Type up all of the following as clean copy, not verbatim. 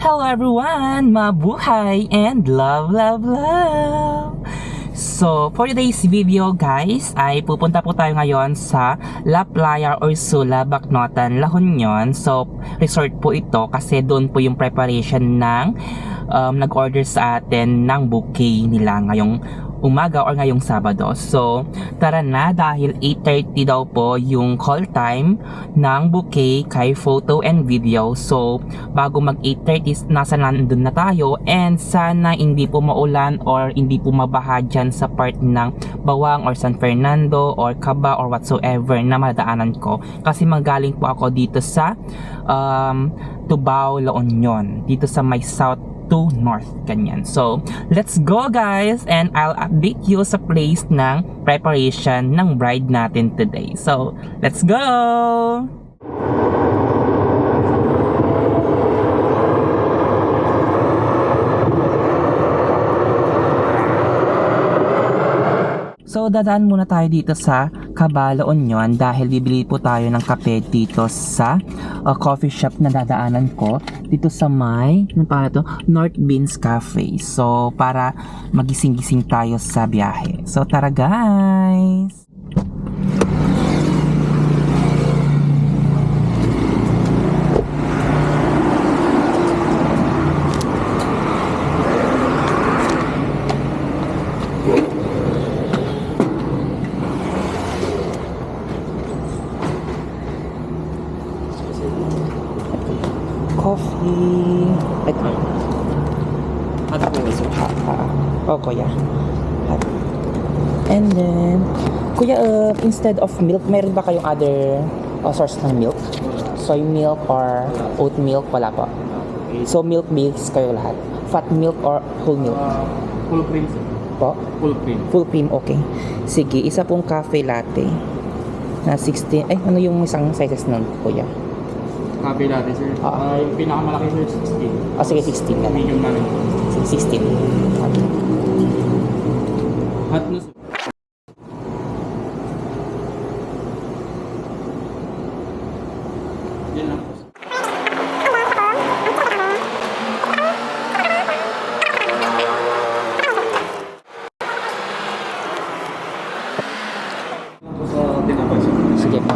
Hello everyone! Mabuhay and love, love, love! So, for today's video guys, ay pupunta po tayo ngayon sa La Playa Ursula, Bacnotan, La Union. So, resort po ito kasi doon po yung preparation ng nag-order sa atin ng bouquet nila ngayong umaga or ngayong Sabado. So, tara na dahil 8:30 daw po yung call time ng bouquet kay photo and video. So, bago mag 8:30 nasa nandun na tayo and sana hindi po maulan or hindi po mabaha dyan sa part ng Bawang or San Fernando or Caba or whatsoever na madaanan ko. Kasi magaling po ako dito sa Tubao, La Union. Dito sa may south to north, ganyan. So, let's go guys and I'll update you sa place ng preparation ng bride natin today. So, let's go! So, dadaan muna tayo dito sa Caba, La Union dahil bibili po tayo ng kape dito sa coffee shop na dadaanan ko dito sa may, ano pa ito? North Beans Cafe. So, para magising-gising tayo sa biyahe. So, tara guys! Coffee. Ito. Hot po. Oh, kuya. Hot. And then, kuya, instead of milk, meron ba kayong other source ng milk? Soy milk or oat milk? Wala po. So, milk base kayo lahat. Fat milk or whole milk? Full cream, sir. Po? Full cream. Full cream, okay. Sige, isa pong cafe latte. Na 16, ay, ano yung isang sizes nun, kuya? Coffee latte, sir. Yung pinakamalaki, sir, 16. Sige, 16 na lang. Medium namin. Sige, 16. Okay. Hot na, sir. Yan lang po, sir. Sa tinapay, sir. Sige po.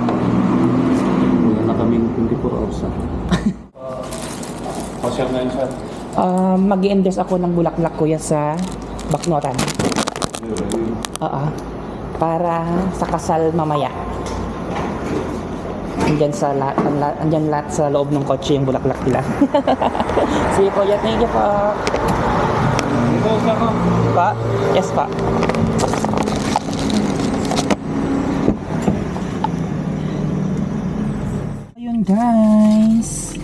Wala na kaming 24 hours, sir. Pasyal na yun, sir. Mag-i-endorse ako ng bulaklak kuya sa Bacnotan. Oo. Para sa kasal mamaya. Andyan lahat sa loob ng kotse yung bulaklak nila. Sige kuya, thank you po. Ito, sir, ko. Pa? Yes pa. Ayun guys.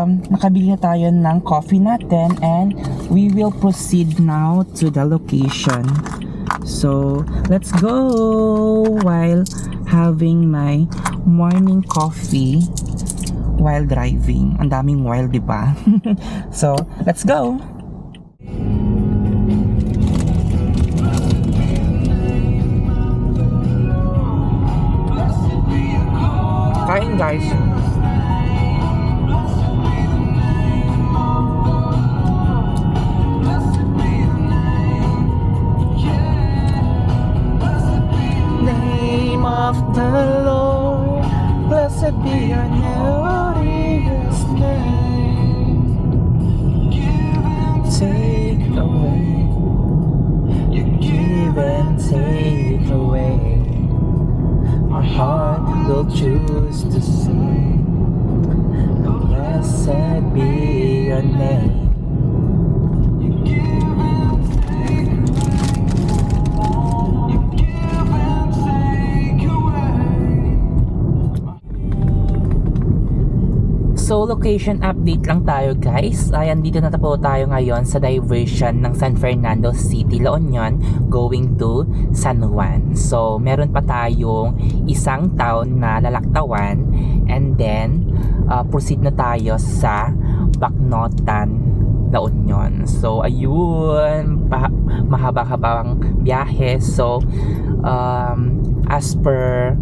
Nakabili na tayo ng coffee natin and we will proceed now to the location. So, let's go while having my morning coffee while driving. Ang daming while, di ba? So, let's go! Kain guys! Of the Lord, blessed be your glorious name. Take away, you give and take away. Our heart will choose to sing. Blessed be your name. So, location update lang tayo guys. Ayan, dito na po tayo ngayon sa diversion ng San Fernando City, La Union, going to San Juan. So, meron pa tayong isang town na lalaktawan and then, proceed na tayo sa Bacnotan, La Union. So, ayun, mahaba-habang biyahe. So, as per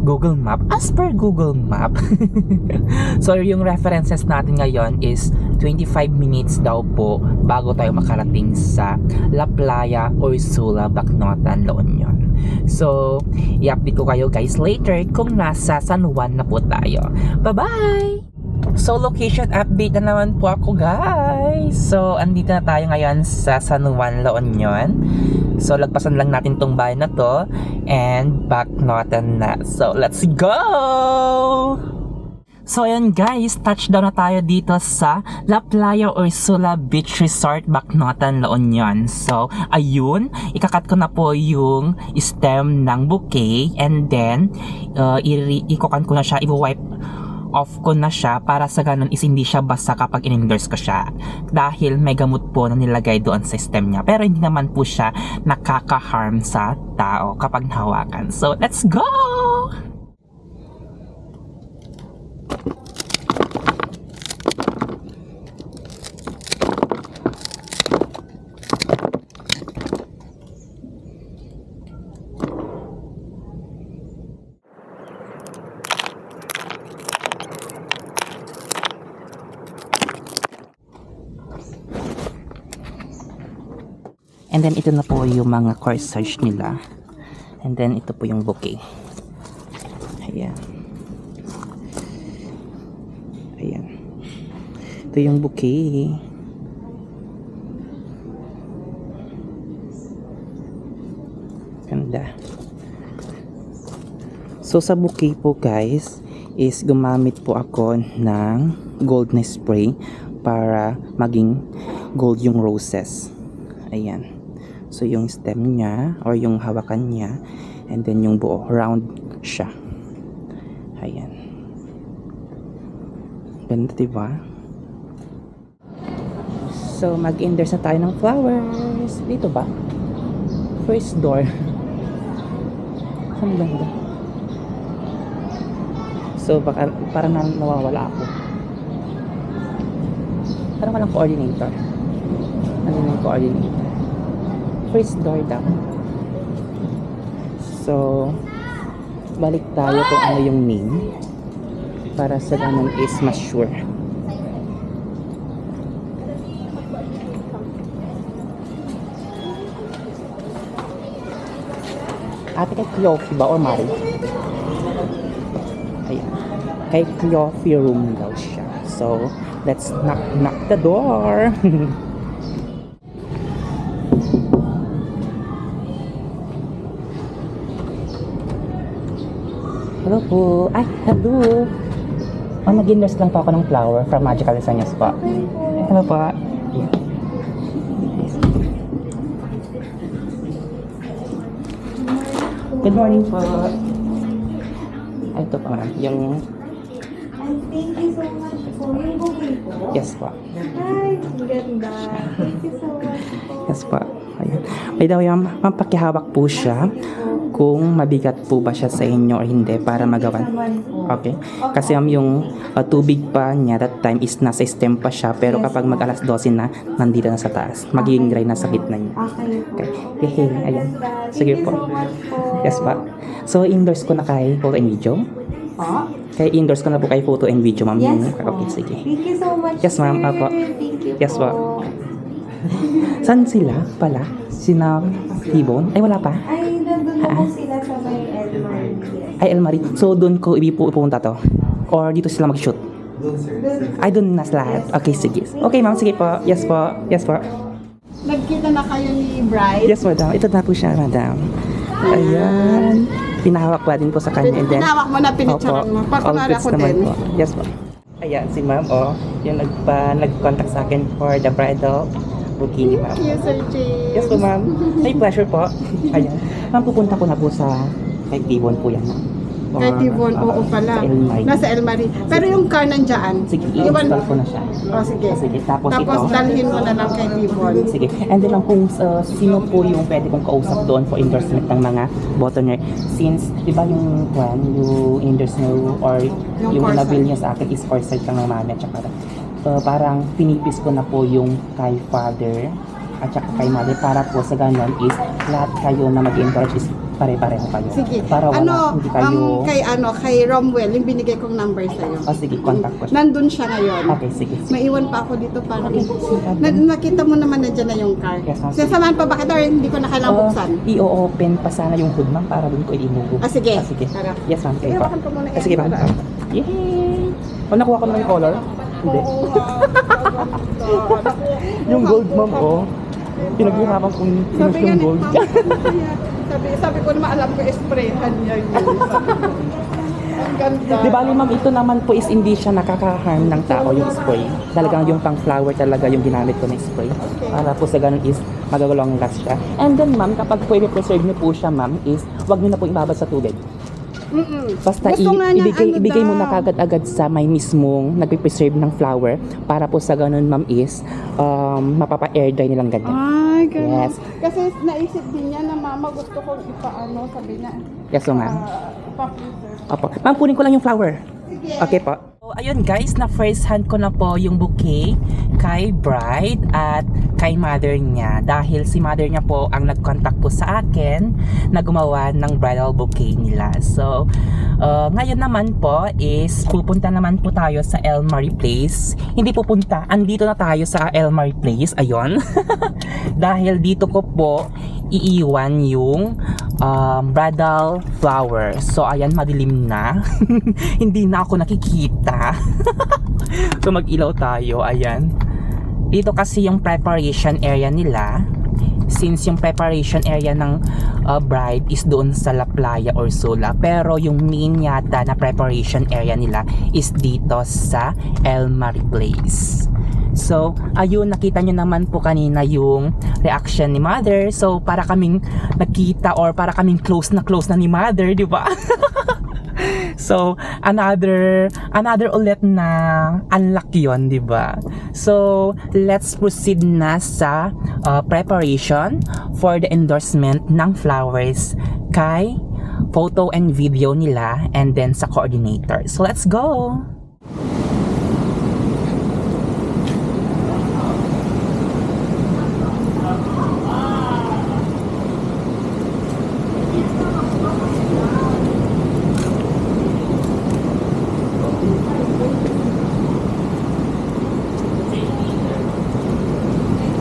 Google Map. So yung references natin ngayon is 25 minutes daw po bago tayo makarating sa La Playa Ursula, Bacnotan, La Union. So, i-update ko kayo guys later kung nasa San Juan na po tayo. Bye-bye! So, location update na naman po ako guys. So, andito na tayo ngayon sa San Juan, La Union. So, lagpasan lang natin tong bahay na to and Bacnotan na. So, let's go! So ayan guys, touchdown na tayo dito sa La Playa Ursula Beach Resort, Bacnotan, La Union. So ayun, ikakat ko na po yung stem ng bouquet and then ikokan ko na siya, i-wipe off ko na siya para sa ganun is hindi siya basa kapag in-endorse ko siya. Dahil may gamot po na nilagay doon sa stem niya. Pero hindi naman po siya nakaka-harm sa tao kapag nahawakan. So let's go! And then ito na po yung mga corsage nila. And then ito po yung bouquet. Ayan. Ayan. Ito yung bouquet. Ganda. So sa bouquet po guys is gumamit po ako ng gold na spray para maging gold yung roses. Ayan. So yung stem niya or yung hawakan niya and then yung buo round siya. Ayan. Ganda diba? So mag-endorse na tayo ng flowers. Dito ba? First door. Saan ganda? So baka parang nawawala ako. Parang walang coordinator. Ano yung coordinator? First door daw. So, balik tayo kung ano yung name para sa ganun is mas sure. Ate kay Cleofi ba or Mari? Ayan. Kay Cleofi room daw siya. So, let's knock the door. Hello po. Ay, hello. Oh, nag-endorse lang po ako ng flower from Magical Designs po. Hello po. Yeah. Good morning po. Ay, ito pa ma'am. Yung... Thank you so much po. Yung booking po? Yes po. Ay, ang ganda. Thank you so much po. Yes po. Ayan. May daw yung mapakihawak po siya kung mabigat po ba siya sa inyo or hindi para magawan. Okay. Kasi yung tubig pa niya that time is nasa stem pa siya pero kapag mag alas 12 na nandito na sa taas. Magiging dry na sa gitna niya. Okay po. Okay. Hey, ayan. Sige po. Thank you so much po. Yes po. So endorse ko na kay photo and video. Po? Kay endorse ko na po kay photo and video ma'am. Yes po. Okay, sige. Thank you so much, Yes, ma'am. sir. Apo. Thank you Yes, po. po. Saan sila pala? Sina T-Bone? Ay, wala pa? Ay, nandun po sila sa may Elmar. Yes. Ay, Elmarie. So, doon ko ipupunta to? Or dito sila mag-shoot? Ay, doon na lahat. Okay, sige. Okay, ma'am. Sige po. Yes po. Yes po. Nagkita na kayo ni Bryce? Yes, madam. Ito na po siya, madam. Ayan. Pinahawak pa din po sa kanya. And then, Pinawak mo na, pinicturean mo. all Pakunwari goods ako naman din. po. Yes po. Ayan, si ma'am, oh. Yung nag-contact sa akin for the bridal booking ni ma'am. Thank you, Sir James. Yes po, ma'am. May pleasure po. Ayan. Ma'am, pupunta ko na po sa kay Tibon po yan, ma'am. Kay Tibon, oo pala. Sa Elmarie. Nasa Elmarie. Pero yung car nandyan. Sige, iwan i-install ko na siya. Oh, sige. Sige, tapos Tapos ito. dalhin mo na lang kay Tibon. Sige. And then lang kung sino po yung pwede kong kausap doon for endorsement ng mga bottoner. Since, di ba yung endorse nyo or yung corset. nabil niya sa akin is corset lang ng mami at saka parang pinipis ko na po yung kay father at saka kay mother para po sa ganon is lahat kayo na mag-encourage is pare-pareho kayo. Sige. Para wala, hindi kayo... kay Romwell, yung binigay kong number sa'yo. sige, contact ko siya. Nandun siya ngayon. Okay, sige. Maiwan pa ako dito para nakita mo naman nandiyan na yung car. Yes, ma'am. Sasamahan pa ba kita or hindi ko na kailangan buksan? I-open pa sana yung hood, ma'am, para doon ko imugo. Sige. Sige. Tara. Yes, ma'am. Kayo pa. Iwakan ko muna yan. Sige, ma'am. Para- Yay! Nakuha ko na yung color? Hindi. Oo nga. Yung gold, ma'am, oh. Pinaghirapan kong Sabi yung nga ni gold. sabi ko naman alam ko sprayhan niya yun. Ang ganda. Di ba, ma'am, ito naman po is hindi siya nakaka-harm ng tao yung spray. Talagang yung pang flower talaga yung ginamit ko na spray. Para po sa ganun is magagulong last siya. And then, ma'am, kapag po i-preserve niyo po siya, ma'am, is wag niyo na po ibabad sa tubig. Basta Gusto nga niya, ibigay mo daw. na kagad-agad sa may mismong nagpe-preserve ng flower para po sa ganun, ma'am, is mapapa-air dry nilang ganyan. Ay, ganun. Yes. Kasi naisip din niya na mama gusto kong ipaano, sabi niya. Yes, so, ma'am. Pa-preserve. Opo. Ma'am, kunin ko lang yung flower. Sige. Okay po. So, ayun guys, na first hand ko na po yung bouquet kay bride at kay mother niya. Dahil si mother niya po ang nag-contact po sa akin na gumawa ng bridal bouquet nila. So, ngayon naman po is pupunta naman po tayo sa El Marie Place. Hindi pupunta, andito na tayo sa El Marie Place. Ayun. Dahil dito ko po iiwan yung bridal flower. So, ayan, madilim na. Hindi na ako nakikita. So, mag-ilaw tayo. Ayan. Dito kasi yung preparation area nila. Since yung preparation area ng bride is doon sa La Playa or Sula. Pero yung main yata na preparation area nila is dito sa El Marie Place. So, ayun, nakita nyo naman po kanina yung reaction ni mother. So, para kaming nakita or para kaming close na ni mother, di ba? So, another ulit na unlock yun, di ba? So, let's proceed na sa preparation for the endorsement ng flowers kay photo and video nila and then sa coordinator. So, let's go!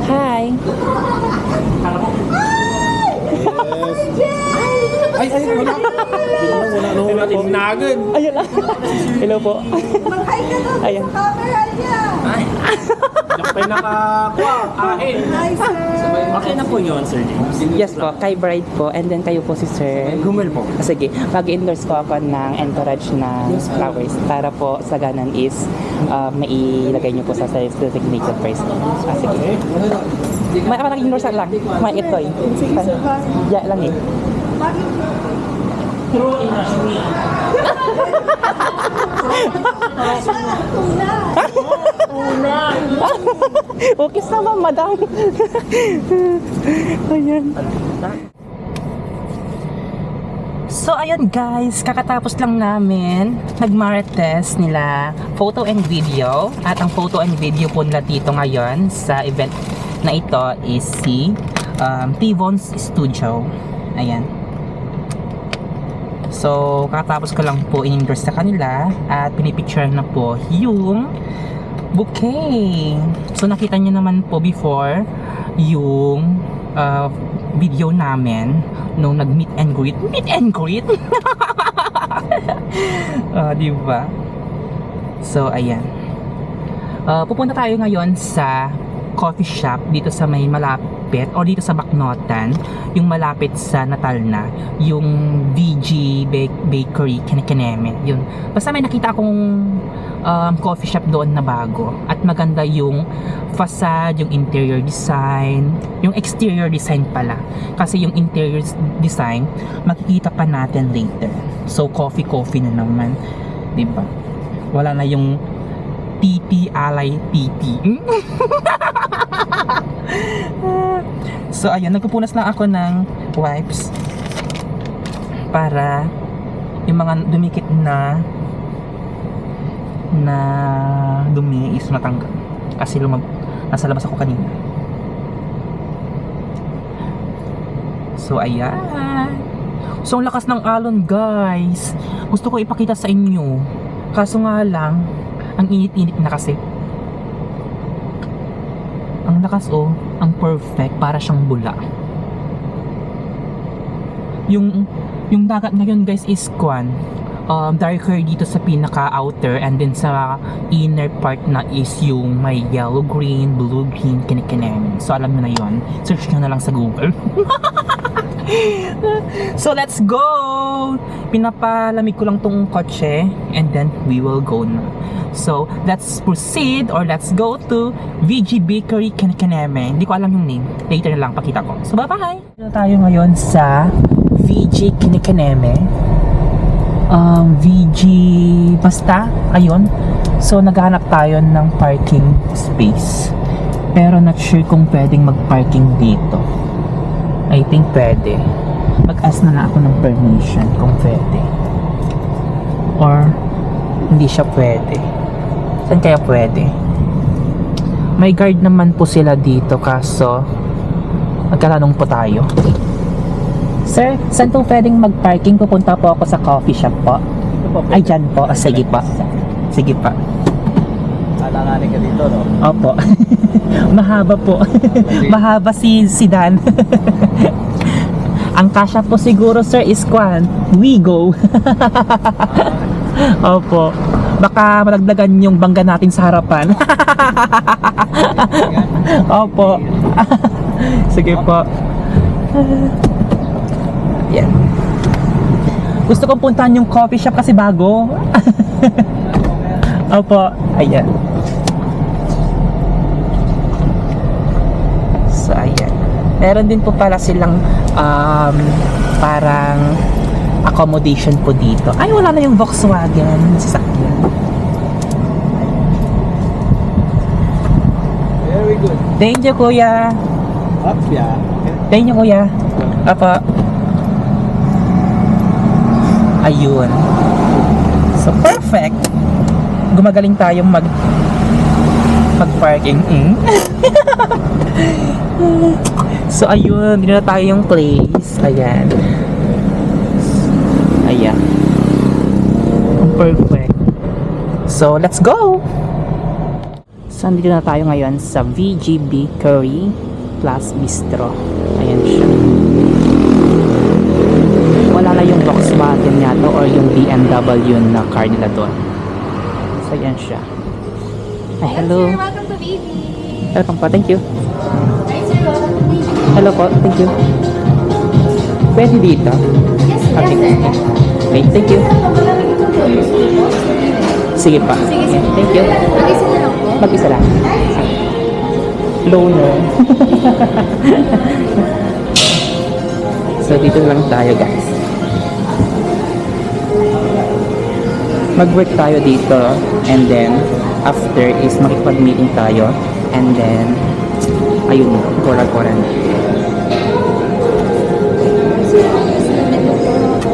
Hi! Ay, wala. Wala tinagan. Ayun lang. Hello po. Mag-hi ka doon Ayan. sa camera niya. Diyan pa nakakuha. Ahin. Hi, sir. Okay na po yun, sir. Yes po, kay bride po and then kayo po si sir. Gumel po. Sige, mag-endorse ko ako ng entourage na flowers para po sa ganon is mailagay nyo po sa designated person. Sige. May ako nag-endorse lang. May ito eh. Sige, sir. Bye. Ya lang eh. Okay sama, madam. Ayan. So ayun guys, kakatapos lang namin nag-marites nila photo and video. At ang photo and video po nila dito ngayon sa event na ito is si T-Von's Studio. Ayan. So kakatapos ko lang po in-endorse sa kanila at pinipicture na po yung bouquet. So nakita nyo naman po before yung video namin nung nag-meet and greet. Meet and greet? Diba? So, ayan. Pupunta tayo ngayon sa coffee shop dito sa may malapit or dito sa Baknotan, yung malapit sa Natal na, yung VG Bakery Kinikineme. Yun. Basta may nakita akong coffee shop doon na bago at maganda yung facade, yung interior design, yung exterior design pala. Kasi yung interior design makikita pa natin later. So coffee na naman, 'di ba? Wala na yung TT alay TT. So ayun, nagpupunas lang ako ng wipes para yung mga dumikit na dumi is matanggal kasi nasa labas ako kanina. So ayan, So, ang lakas ng alon, guys. Gusto ko ipakita sa inyo. Kaso nga lang, ang init-init na kasi. Ang lakas oh, ang perfect, para siyang bula. Yung dagat ngayon guys is darker dito sa pinaka-outer, and then sa inner part na is yung may yellow green, blue green, kinikinig. So alam nyo na yun, search nyo na lang sa Google. So let's go! Pinapalamig ko lang tong kotse, and then we will go na. So let's proceed, or let's go to VG Bakery Kinikineme. Hindi ko alam yung name, later na lang pakita ko. So bye bye! Dito tayo ngayon sa VG Kinikineme. VG basta, ayun. So naghahanap tayo ng parking space, pero not sure kung pwedeng mag-parking dito. I think pwede. Mag-ask na ako ng permission kung pwede, or hindi siya pwede. Saan kaya pwede? May guard naman po sila dito, kaso magkatanong po tayo. Sir, saan po pwedeng mag-parking? Pupunta po ako sa coffee shop po. Ay, dyan po. Sige pa. Sige pa. Alanganin ka dito, no? Opo. Mahaba po. Mahaba si Dan. Ang kasya po siguro, sir, is we go. Opo. Baka malagdagan yung bangga natin sa harapan. Opo. Sige po. Yan. Gusto kong puntahan yung coffee shop kasi bago. Opo. Ayan. So, ayan. Meron din po pala silang parang accommodation po dito. Ay, wala na yung Volkswagen sasakyan. Very good. Thank you, kuya. Up, yeah. Thank you, kuya. Apa. Ayun. So, perfect. Gumagaling tayong mag-parking. So, ayun. Dito na tayo yung place. Ayan. Ayan. Perfect. So, let's go! So, dito na tayo ngayon sa VG Bakery Plus Bistro. Ayan siya. Wala na yung Volkswagen yata or yung BMW na car nila doon. So, ayan siya. Ay, hello. Sir, welcome to BB. Welcome po. Thank you. Hi, sir. Welcome to BB. Hello po. Thank you. Pwede dito? Yes, sir. Okay. Yes, sir. Okay, thank you. Sige pa. Sige, sige. Thank you. Mag-isa na lang po. Mag-isa lang. Loner. So, dito lang tayo, guys. Mag-work tayo dito, and then after is makipag-meeting tayo, and then ayun, kora-kora na.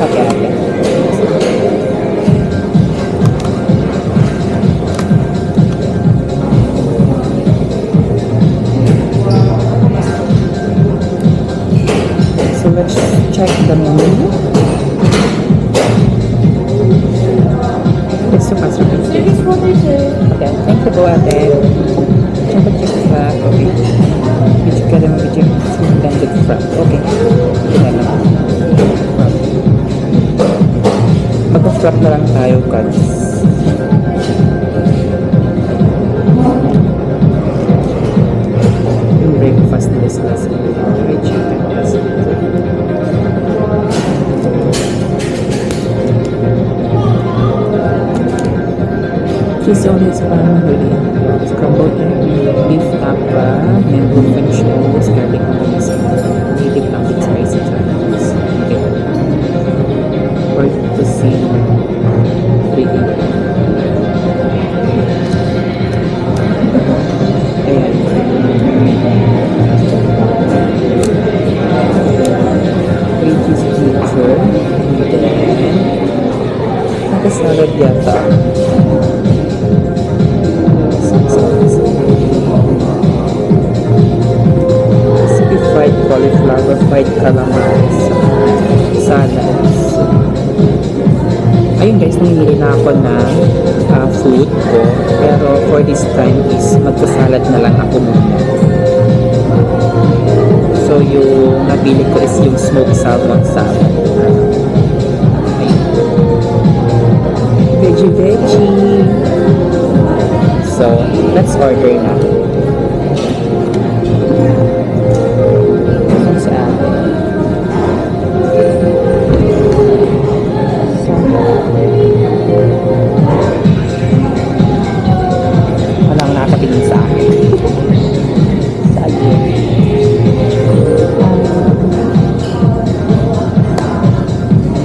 Okay, okay. So let's check the menu. It's so fast. Service water, sir. Okay, thank you po ate. Siyempre check sa coffee. Video ka naman video. Blended frap. Okay. Ito na lang. Mag-frap na lang tayo, guys. Yung breakfast nila sila sa fried chicken. Cheese on his family, scrambled egg, beef tapa, mango French toast, garlic noodles, native pumpkin spicy chutneys. Okay. Or to see baking. Ayan. Three cheese pizza. Then, naka-salad yata. Crispy fried cauliflower, fried calamari. salads. Ayun guys, namimili na ako ng food ko. Pero for this time is magsasalad na lang ako muna. So yung nabili ko is yung smoked salmon salad. Ayun. Veggie. So let's order na. Walang nakatingin sa akin. Sige.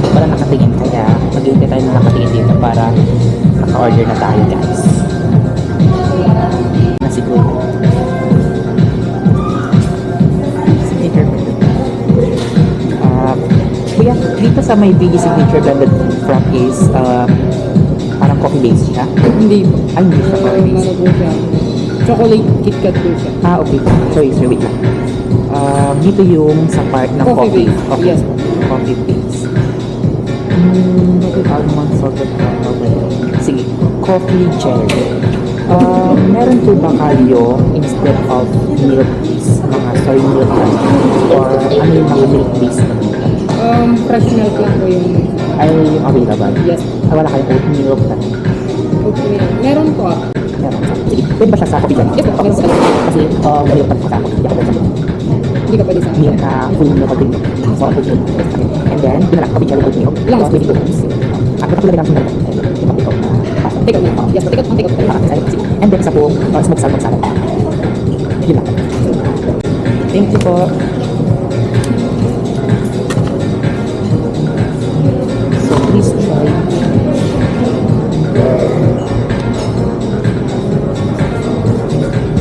Walang nakatingin kaya mag-iintay tayo na nakatingin dito para naka-order na tayo guys. Na siguro. Signature blended. Kuya, dito sa may BD signature blended frap is parang coffee base siya. Hindi po. Ay, hindi siya coffee base. Ano po siya? Chocolate KitKat po siya. Okay. Sorry, sir. Wait lang. Dito yung sa part ng Coffee coffee. base. Okay. Yes. Coffee base. Bakit almond salted caramel? Sige. Coffee jelly. Meron po ba kayo instead of milk base? Mga soy milk lang? Or ano yung mga milk base na dito? Fresh milk lang po yung... Ay, yung available? Yes. Ay, wala kayong oat milk na. Okay. Meron po. Meron ka. Sige. Pwede ba siya sa coffee jelly? Yes, Okay. meron. Kasi, milk pa sa coffee. Hindi ako pwede sa milk. Hindi ka pwede sa akin. Milk na full milk or green milk. So, full milk. And then, yun na lang, coffee jelly oat milk. Lang. 22 grams. Ako tulad lang siya yung take out na. Take out na. Yes, take out. Take out. And then, isa po, smoked salmon salad. Yun lang. Thank you po. So, please try.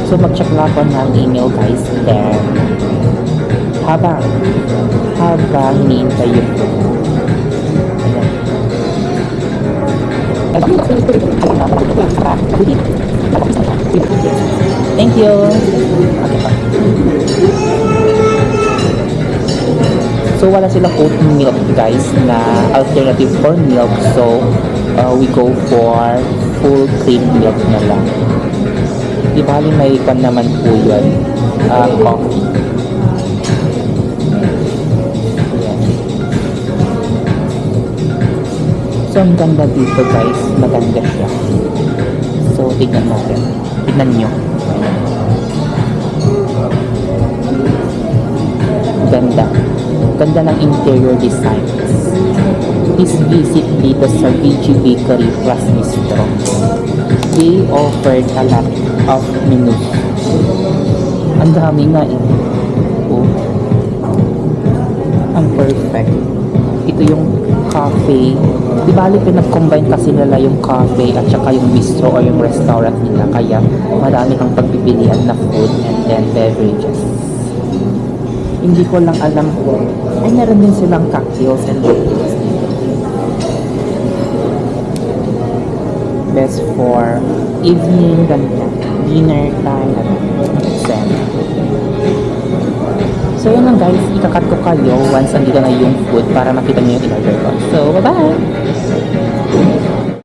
So, mag-check lang ako ng email guys. Then, habang hinihintay yung food. Thank you. Okay pa. So wala silang oat milk guys na alternative for milk. So we go for full cream milk na lang. Di bali may pan naman po yun. Coffee. Ayan. So ang ganda dito guys. Maganda siya. So tignan natin. Tignan nyo. Ganda. Ganda ng interior designs. Please visit dito sa VG Bakery Plus Bistro. They offered a lot of menus. Ang dami nga eh. Oh. Ang perfect. Ito yung cafe. Di bali pinag-combine kasi nila yung cafe at saka yung bistro o yung restaurant nila. Kaya marami kang pagpipilian na food and then beverages. Hindi ko lang alam kung ay meron din silang cocktails and drinks. Best for evening, ganyan. Dinner time, etc. So yun lang guys, ikakat ko kayo once andito na yung food para makita niyo yung in-order ko. So bye-bye!